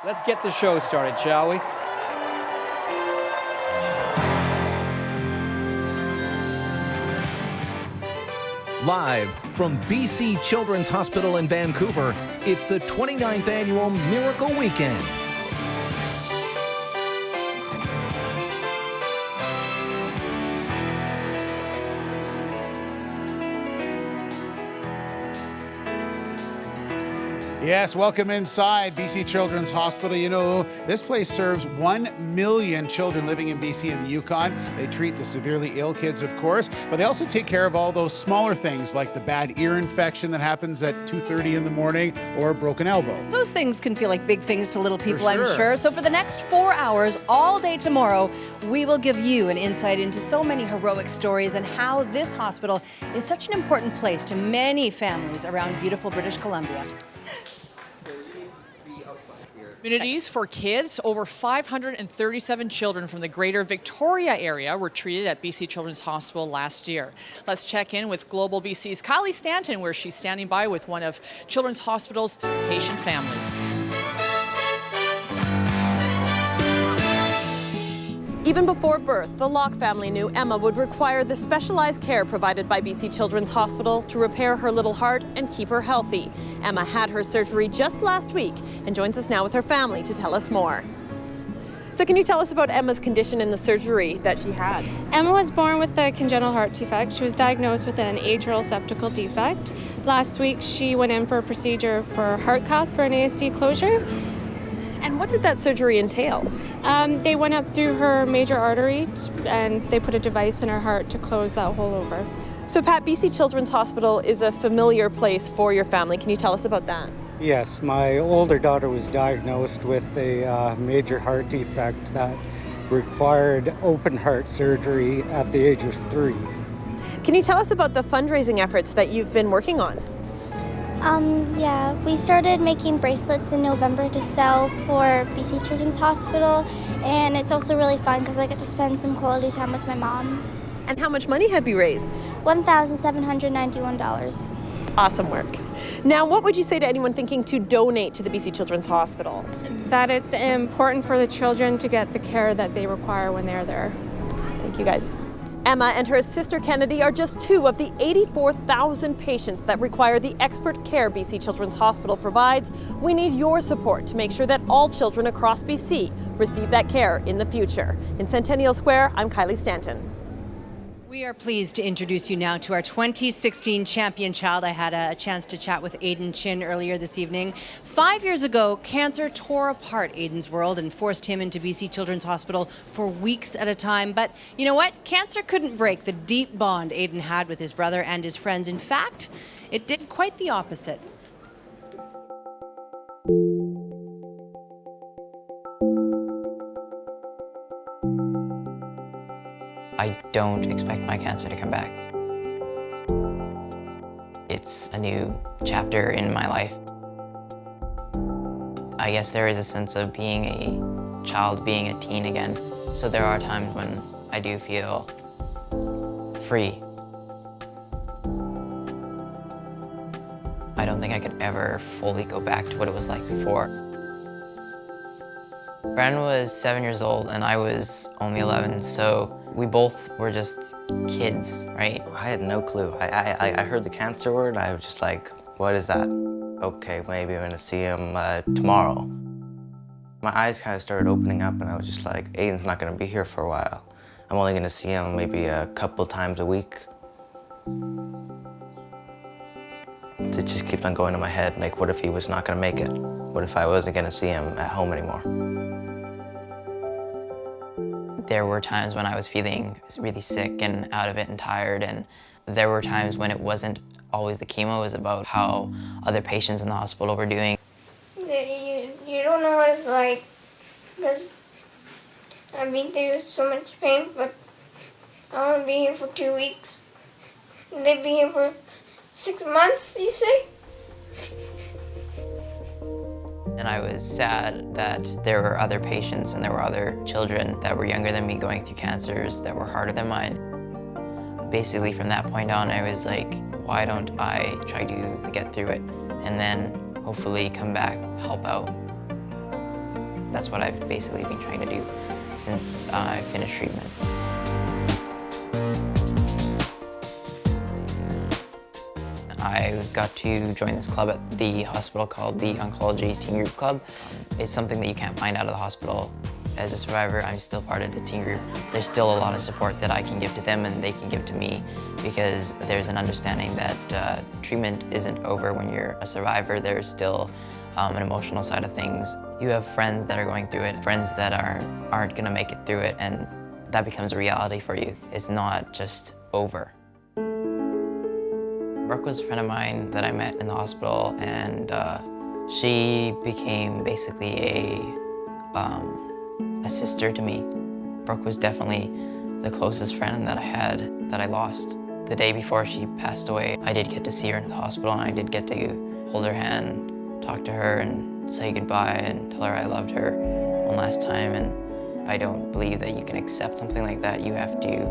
Let's get the show started, shall we? Live from BC Children's Hospital in Vancouver, it's the 29th Annual Miracle Weekend. Yes, welcome inside BC Children's Hospital. You know, this place serves 1 million children living in BC and the Yukon. They treat the severely ill kids, of course, but they also take care of all those smaller things like the bad ear infection that happens at 2:30 in the morning or a broken elbow. Those things can feel like big things to little people, For sure. I'm sure. So for the next 4 hours, all day tomorrow, we will give you an insight into so many heroic stories and how this hospital is such an important place to many families around beautiful British Columbia. Communities for kids. Over 537 children from the greater Victoria area were treated at BC Children's Hospital last year. Let's check in with Global BC's Kylie Stanton, where she's standing by with one of Children's Hospital's patient families. Even before birth, the Locke family knew Emma would require the specialized care provided by BC Children's Hospital to repair her little heart and keep her healthy. Emma had her surgery just last week and joins us now with her family to tell us more. So can you tell us about Emma's condition and the surgery that she had? Emma was born with a congenital heart defect. She was diagnosed with an atrial septal defect. Last week, she went in for a procedure for heart cath for an ASD closure. And what did that surgery entail? They went up through her major artery and they put a device in her heart to close that hole over. So Pat, BC Children's Hospital is a familiar place for your family. Can you tell us about that? Yes, my older daughter was diagnosed with a major heart defect that required open heart surgery at the age of 3. Can you tell us about the fundraising efforts that you've been working on? Yeah, we started making bracelets in November to sell for BC Children's Hospital, and it's also really fun because I get to spend some quality time with my mom. And how much money have you raised? $1,791. Awesome work. Now, what would you say to anyone thinking to donate to the BC Children's Hospital? That it's important for the children to get the care that they require when they're there. Thank you, guys. Emma and her sister Kennedy are just 2 of the 84,000 patients that require the expert care BC Children's Hospital provides. We need your support to make sure that all children across BC receive that care in the future. In Centennial Square, I'm Kylie Stanton. We are pleased to introduce you now to our 2016 champion child. I had a chance to chat with Aiden Chin earlier this evening. 5 years ago, cancer tore apart Aiden's world and forced him into BC Children's Hospital for weeks at a time. But you know what? Cancer couldn't break the deep bond Aiden had with his brother and his friends. In fact, it did quite the opposite. I don't expect my cancer to come back. It's a new chapter in my life. I guess there is a sense of being a child, being a teen again. So there are times when I do feel free. I don't think I could ever fully go back to what it was like before. Bren was 7 years old and I was only 11, so we both were just kids, right? I had no clue. I heard the cancer word, I was just like, what is that? Okay, maybe I'm gonna see him tomorrow. My eyes kind of started opening up and I was just like, Aiden's not gonna be here for a while. I'm only gonna see him maybe a couple times a week. It just keeps on going in my head, like what if he was not gonna make it? What if I wasn't gonna see him at home anymore? There were times when I was feeling really sick and out of it and tired, and there were times when it wasn't always the chemo, it was about how other patients in the hospital were doing. You don't know what it's like, because I've been through so much pain, but I want to be here for 2 weeks. And they'd be here for 6 months, you say? And I was sad that there were other patients and there were other children that were younger than me going through cancers that were harder than mine. Basically from that point on, I was like, why don't I try to get through it and then hopefully come back, help out. that's what I've basically been trying to do since I finished treatment. I got to join this club at the hospital called the Oncology Teen Group Club. It's something that you can't find out of the hospital. As a survivor, I'm still part of the teen group. There's still a lot of support that I can give to them and they can give to me, because there's an understanding that treatment isn't over when you're a survivor. There's still an emotional side of things. You have friends that are going through it, friends that aren't gonna make it through it, and that becomes a reality for you. It's not just over. Brooke was a friend of mine that I met in the hospital, and she became basically a sister to me. Brooke was definitely the closest friend that I had that I lost. The day before she passed away, I did get to see her in the hospital, and I did get to hold her hand, talk to her, and say goodbye, and tell her I loved her one last time. And I don't believe that you can accept something like that. You have to,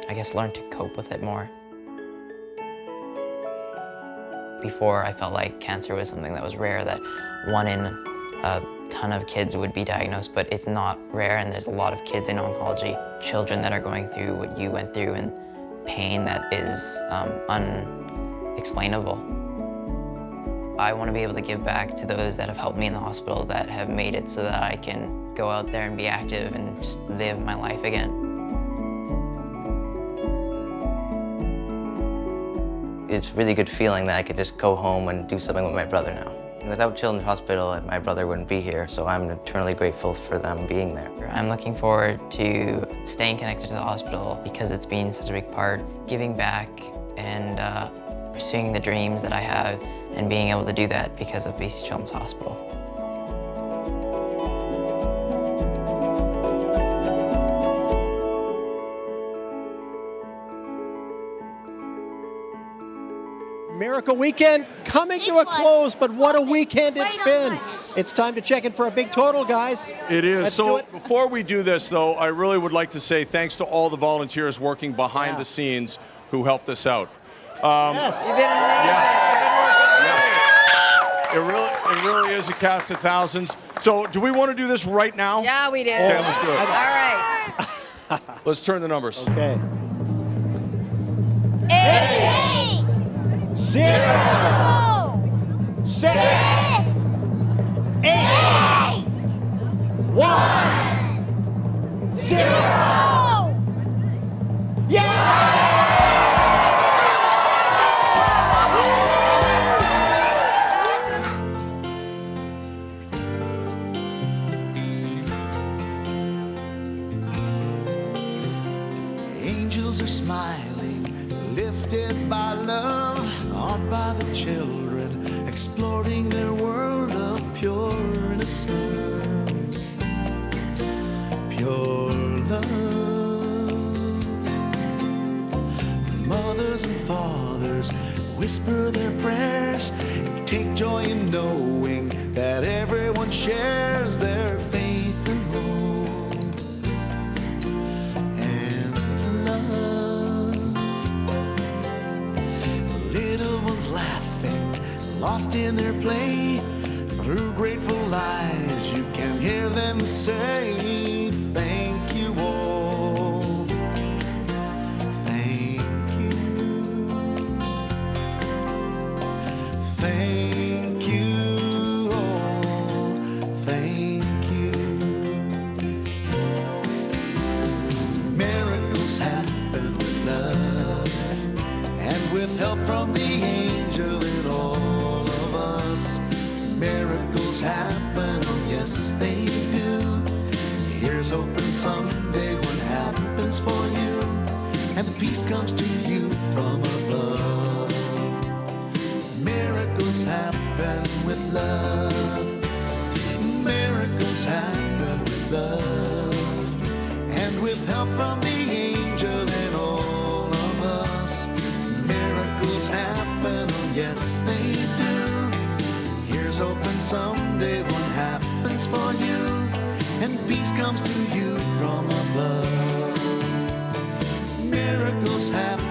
I guess, learn to cope with it more. Before, I felt like cancer was something that was rare, that 1 in a ton of kids would be diagnosed, but it's not rare, and there's a lot of kids in oncology, children that are going through what you went through, and pain that is unexplainable. I want to be able to give back to those that have helped me in the hospital, that have made it so that I can go out there and be active and just live my life again. It's a really good feeling that I could just go home and do something with my brother now. Without Children's Hospital, my brother wouldn't be here, so I'm eternally grateful for them being there. I'm looking forward to staying connected to the hospital because it's been such a big part, giving back and pursuing the dreams that I have, and being able to do that because of BC Children's Hospital. Miracle Weekend coming to a close, but what a weekend it's been. It's time to check in for a big total, guys. It is. Let's so do it. Before we do this, though, I really would like to say thanks to all the volunteers working behind the scenes who helped us out. Yes. You've been Yes. It really is a cast of thousands. So do we want to do this right now? Yeah, we do. Okay, let's do it. All right. Let's turn the numbers. Okay. 8, 0, 6, 8, 1, 0. Yeah! Angels are smiling, lifted by love, awed by the children, exploring their world of pure innocence, pure love. Mothers and fathers whisper their prayers, take joy in knowing that everyone shares their faith and hope and love. Little ones laughing, lost in their play, through grateful eyes you can hear them say, thank you all, thank you, thank you all, thank you. Miracles happen with love and with help from the angel in all of us. Miracles happen, oh yes they do. Here's hoping someday what happens for you, and the peace comes to you from above. Miracles happen with love. Miracles happen with love, and with help from the angel in all of us. Miracles happen, oh yes they do. Here's hoping someday what happens for you, and peace comes to you from above. Miracles happen.